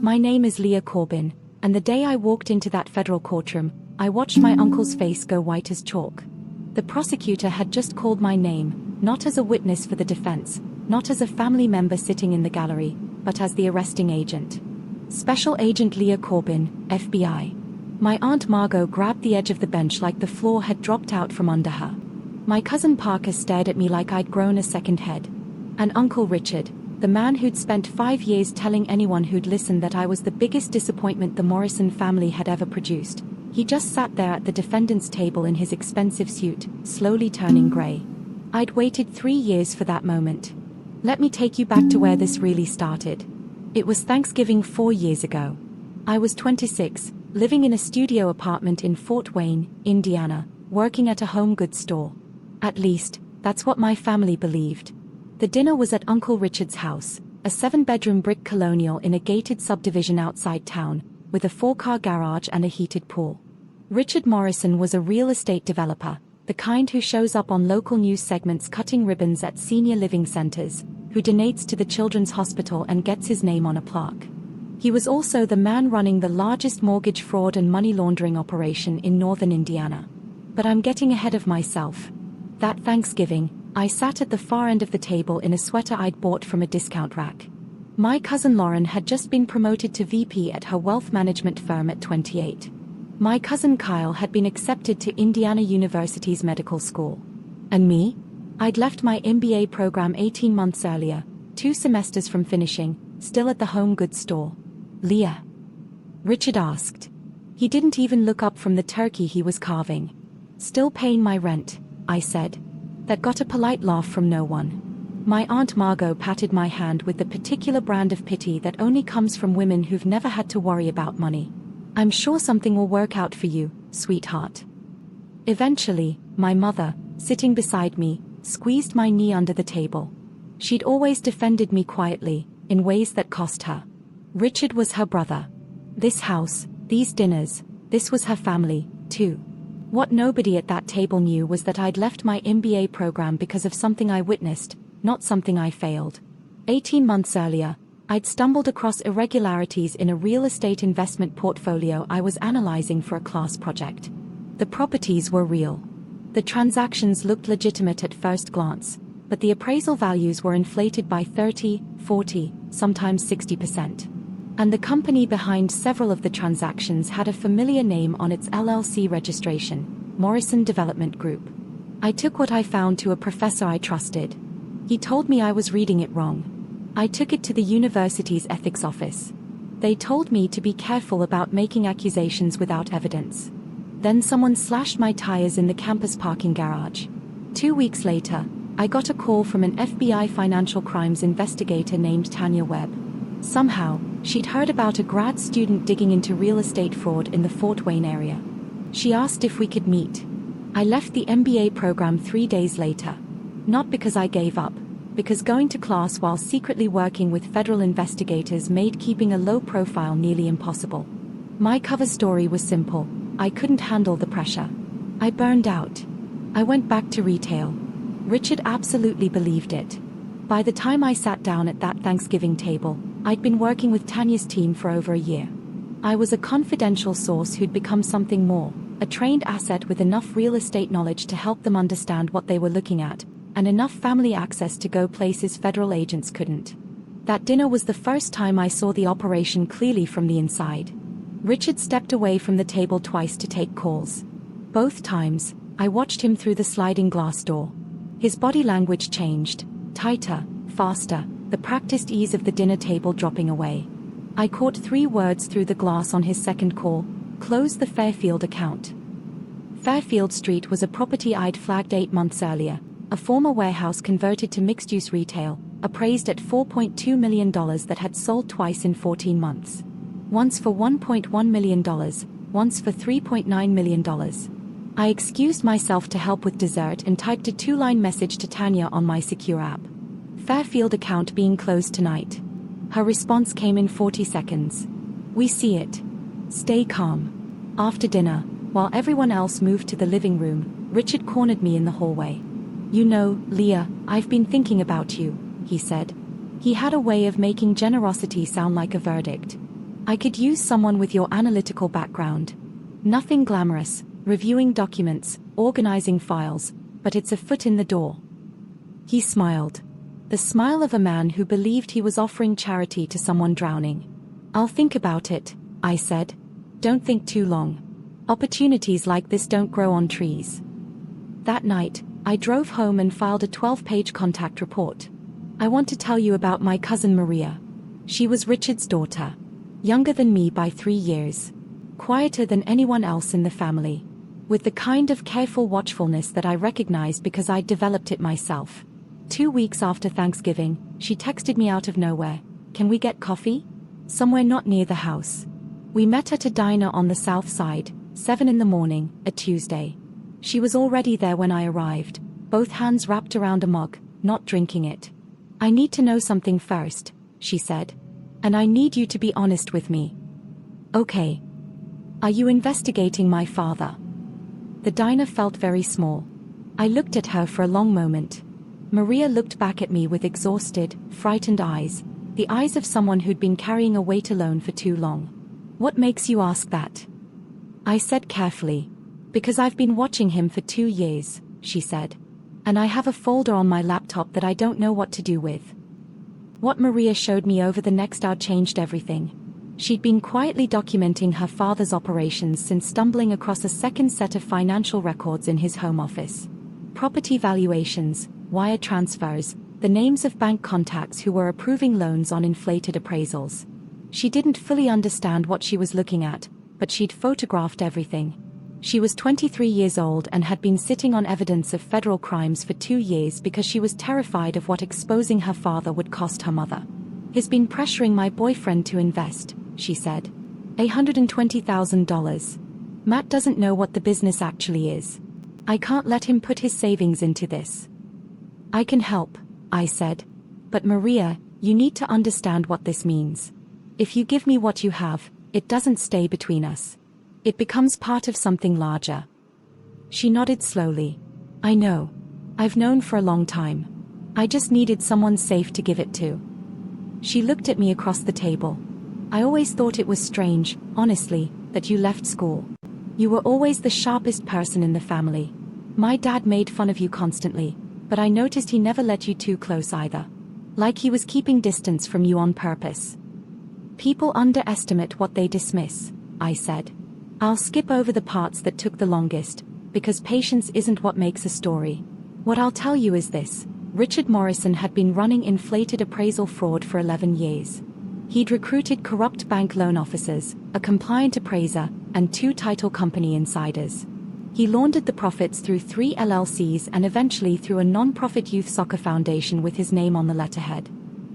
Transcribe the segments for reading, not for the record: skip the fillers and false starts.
My name is Leah Corbin, and the day I walked into that federal courtroom, I watched my uncle's face go white as chalk. The prosecutor had just called my name, not as a witness for the defense, not as a family member sitting in the gallery, but as the arresting agent. Special Agent Leah Corbin, FBI. My Aunt Margot grabbed the edge of the bench like the floor had dropped out from under her. My cousin Parker stared at me like I'd grown a second head. And Uncle Richard, the man who'd spent 5 years telling anyone who'd listened that I was the biggest disappointment the Morrison family had ever produced, he just sat there at the defendant's table in his expensive suit, slowly turning gray. I'd waited 3 years for that moment. Let me take you back to where this really started. It was Thanksgiving 4 years ago. I was 26, living in a studio apartment in Fort Wayne, Indiana, working at a home goods store. At least, that's what my family believed. The dinner was at Uncle Richard's house, a 7-bedroom brick colonial in a gated subdivision outside town, with a 4-car garage and a heated pool. Richard Morrison was a real estate developer, the kind who shows up on local news segments cutting ribbons at senior living centers, who donates to the Children's Hospital and gets his name on a plaque. He was also the man running the largest mortgage fraud and money laundering operation in northern Indiana. But I'm getting ahead of myself. That Thanksgiving, I sat at the far end of the table in a sweater I'd bought from a discount rack. My cousin Lauren had just been promoted to VP at her wealth management firm at 28. My cousin Kyle had been accepted to Indiana University's medical school. And me? I'd left my MBA program 18 months earlier, 2 semesters from finishing, still at the home goods store. Leah? Richard asked. He didn't even look up from the turkey he was carving. Still paying my rent, I said. That got a polite laugh from no one. My Aunt Margot patted my hand with the particular brand of pity that only comes from women who've never had to worry about money. I'm sure something will work out for you, sweetheart. Eventually, my mother, sitting beside me, squeezed my knee under the table. She'd always defended me quietly, in ways that cost her. Richard was her brother. This house, these dinners, this was her family, too. What nobody at that table knew was that I'd left my MBA program because of something I witnessed, not something I failed. 18 months earlier, I'd stumbled across irregularities in a real estate investment portfolio I was analyzing for a class project. The properties were real. The transactions looked legitimate at first glance, but the appraisal values were inflated by 30, 40, sometimes 60%. And the company behind several of the transactions had a familiar name on its LLC registration, Morrison Development Group. I took what I found to a professor I trusted. He told me I was reading it wrong. I took it to the university's ethics office. They told me to be careful about making accusations without evidence. Then someone slashed my tires in the campus parking garage. 2 weeks later, I got a call from an FBI financial crimes investigator named Tanya Webb. Somehow, she'd heard about a grad student digging into real estate fraud in the Fort Wayne area. She asked if we could meet. I left the MBA program 3 days later. Not because I gave up, because going to class while secretly working with federal investigators made keeping a low profile nearly impossible. My cover story was simple. I couldn't handle the pressure. I burned out. I went back to retail. Richard absolutely believed it. By the time I sat down at that Thanksgiving table, I'd been working with Tanya's team for over a year. I was a confidential source who'd become something more, a trained asset with enough real estate knowledge to help them understand what they were looking at, and enough family access to go places federal agents couldn't. That dinner was the first time I saw the operation clearly from the inside. Richard stepped away from the table twice to take calls. Both times, I watched him through the sliding glass door. His body language changed, tighter, faster, the practiced ease of the dinner table dropping away. I caught 3 words through the glass on his second call: close the Fairfield account. Fairfield Street was a property I'd flagged 8 months earlier, a former warehouse converted to mixed-use retail, appraised at $4.2 million that had sold twice in 14 months. Once for $1.1 million, once for $3.9 million. I excused myself to help with dessert and typed a 2-line message to Tanya on my secure app. Fairfield account being closed tonight. Her response came in 40 seconds. We see it. Stay calm. After dinner, while everyone else moved to the living room, Richard cornered me in the hallway. You know, Leah, I've been thinking about you, he said. He had a way of making generosity sound like a verdict. I could use someone with your analytical background. Nothing glamorous, reviewing documents, organizing files, but it's a foot in the door." He smiled. The smile of a man who believed he was offering charity to someone drowning. "I'll think about it," I said. "Don't think too long. Opportunities like this don't grow on trees." That night, I drove home and filed a 12-page contact report. "I want to tell you about my cousin Maria. She was Richard's daughter. Younger than me by 3 years. Quieter than anyone else in the family. With the kind of careful watchfulness that I recognized because I'd developed it myself. 2 weeks after Thanksgiving, she texted me out of nowhere, 'Can we get coffee? Somewhere not near the house.' We met at a diner on the south side, 7 in the morning, a Tuesday. She was already there when I arrived, both hands wrapped around a mug, not drinking it. 'I need to know something first,' she said. 'And I need you to be honest with me.' 'Okay. Are you investigating my father?' The diner felt very small. I looked at her for a long moment. Maria looked back at me with exhausted, frightened eyes, the eyes of someone who'd been carrying a weight alone for too long. 'What makes you ask that?' I said carefully. 'Because I've been watching him for 2 years, she said. 'And I have a folder on my laptop that I don't know what to do with.' What Maria showed me over the next hour changed everything. She'd been quietly documenting her father's operations since stumbling across a second set of financial records in his home office. Property valuations, wire transfers, the names of bank contacts who were approving loans on inflated appraisals. She didn't fully understand what she was looking at, but she'd photographed everything. She was 23 years old and had been sitting on evidence of federal crimes for 2 years because she was terrified of what exposing her father would cost her mother. "He's been pressuring my boyfriend to invest," she said. $120,000. "Matt doesn't know what the business actually is. I can't let him put his savings into this." "I can help," I said. "But Maria, you need to understand what this means. If you give me what you have, it doesn't stay between us. It becomes part of something larger." She nodded slowly. "I know. I've known for a long time. I just needed someone safe to give it to." She looked at me across the table. "I always thought it was strange, honestly, that you left school. You were always the sharpest person in the family. My dad made fun of you constantly, but I noticed he never let you too close either. Like he was keeping distance from you on purpose." "People underestimate what they dismiss," I said. "I'll skip over the parts that took the longest, because patience isn't what makes a story. What I'll tell you is this: Richard Morrison had been running inflated appraisal fraud for 11 years. He'd recruited corrupt bank loan officers, a compliant appraiser, and 2 title company insiders. He laundered the profits through 3 LLCs and eventually through a non-profit youth soccer foundation with his name on the letterhead.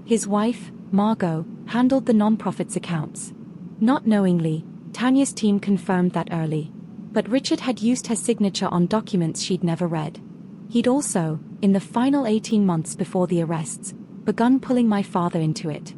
His wife, Margot, handled the non-profit's accounts. Not knowingly, Tanya's team confirmed that early. But Richard had used her signature on documents she'd never read. He'd also, in the final 18 months before the arrests, begun pulling my father into it.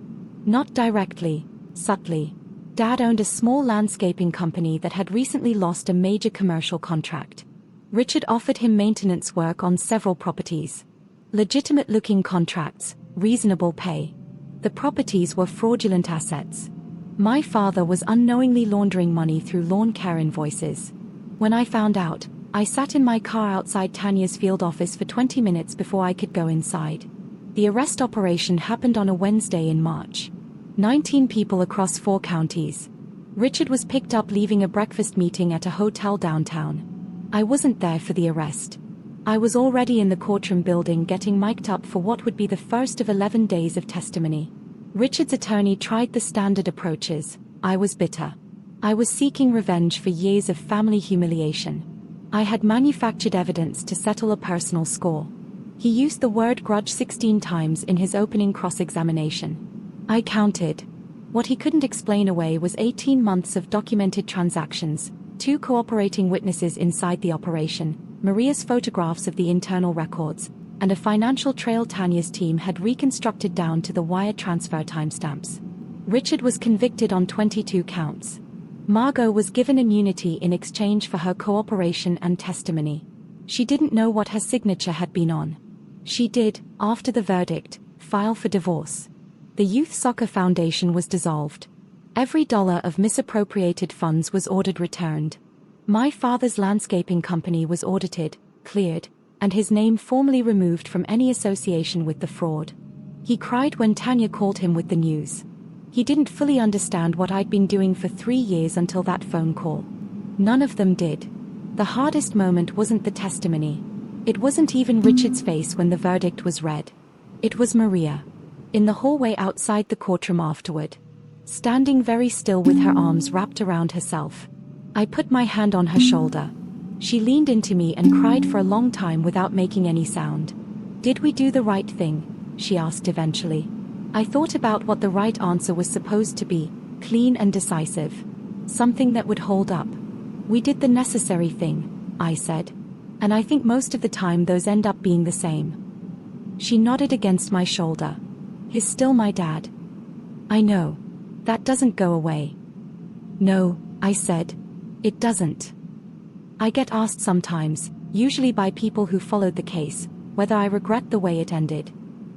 Not directly, subtly. Dad owned a small landscaping company that had recently lost a major commercial contract. Richard offered him maintenance work on several properties. Legitimate-looking contracts, reasonable pay. The properties were fraudulent assets. My father was unknowingly laundering money through lawn care invoices. When I found out, I sat in my car outside Tanya's field office for 20 minutes before I could go inside. The arrest operation happened on a Wednesday in March. 19 people across 4 counties. Richard was picked up leaving a breakfast meeting at a hotel downtown. I wasn't there for the arrest. I was already in the courtroom building getting mic'd up for what would be the first of 11 days of testimony. Richard's attorney tried the standard approaches. I was bitter. I was seeking revenge for years of family humiliation. I had manufactured evidence to settle a personal score. He used the word grudge 16 times in his opening cross-examination. I counted. What he couldn't explain away was 18 months of documented transactions, 2 cooperating witnesses inside the operation, Maria's photographs of the internal records, and a financial trail Tanya's team had reconstructed down to the wire transfer timestamps. Richard was convicted on 22 counts. Margot was given immunity in exchange for her cooperation and testimony. She didn't know what her signature had been on. She did, after the verdict, file for divorce. The Youth Soccer Foundation was dissolved. Every dollar of misappropriated funds was ordered returned. My father's landscaping company was audited, cleared, and his name formally removed from any association with the fraud. He cried when Tanya called him with the news. He didn't fully understand what I'd been doing for 3 years until that phone call. None of them did. The hardest moment wasn't the testimony. It wasn't even Richard's face when the verdict was read. It was Maria. In the hallway outside the courtroom afterward. Standing very still with her arms wrapped around herself. I put my hand on her shoulder. She leaned into me and cried for a long time without making any sound. "Did we do the right thing?" she asked eventually. I thought about what the right answer was supposed to be, clean and decisive. Something that would hold up. "We did the necessary thing," I said. "And I think most of the time those end up being the same." She nodded against my shoulder. "He's still my dad." "I know. That doesn't go away." "No," I said. "It doesn't." I get asked sometimes, usually by people who followed the case, whether I regret the way it ended.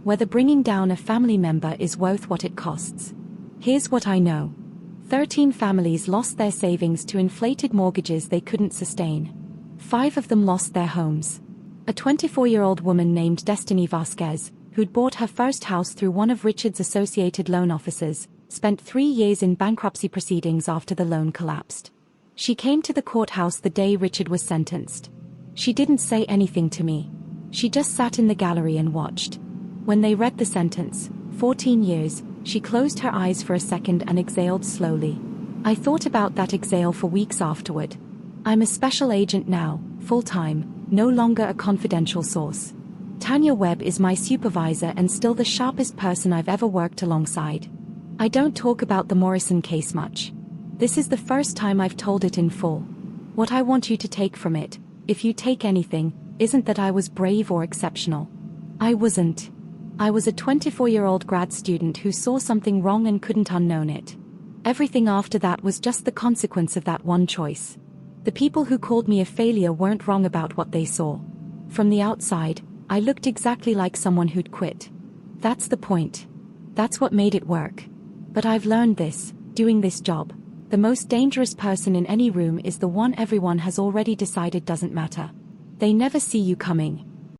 Whether bringing down a family member is worth what it costs. Here's what I know. 13 families lost their savings to inflated mortgages they couldn't sustain. 5 of them lost their homes. A 24-year-old woman named Destiny Vasquez, who'd bought her first house through one of Richard's associated loan officers, spent 3 years in bankruptcy proceedings after the loan collapsed. She came to the courthouse the day Richard was sentenced. She didn't say anything to me. She just sat in the gallery and watched. When they read the sentence, 14 years, she closed her eyes for a second and exhaled slowly. I thought about that exhale for weeks afterward. I'm a special agent now, full-time, no longer a confidential source. Tanya Webb is my supervisor and still the sharpest person I've ever worked alongside. I don't talk about the Morrison case much. This is the first time I've told it in full. What I want you to take from it, if you take anything, isn't that I was brave or exceptional. I wasn't. I was a 24-year-old grad student who saw something wrong and couldn't unknown it. Everything after that was just the consequence of that one choice. The people who called me a failure weren't wrong about what they saw. From the outside, I looked exactly like someone who'd quit. That's the point. That's what made it work. But I've learned this, doing this job. The most dangerous person in any room is the one everyone has already decided doesn't matter. They never see you coming.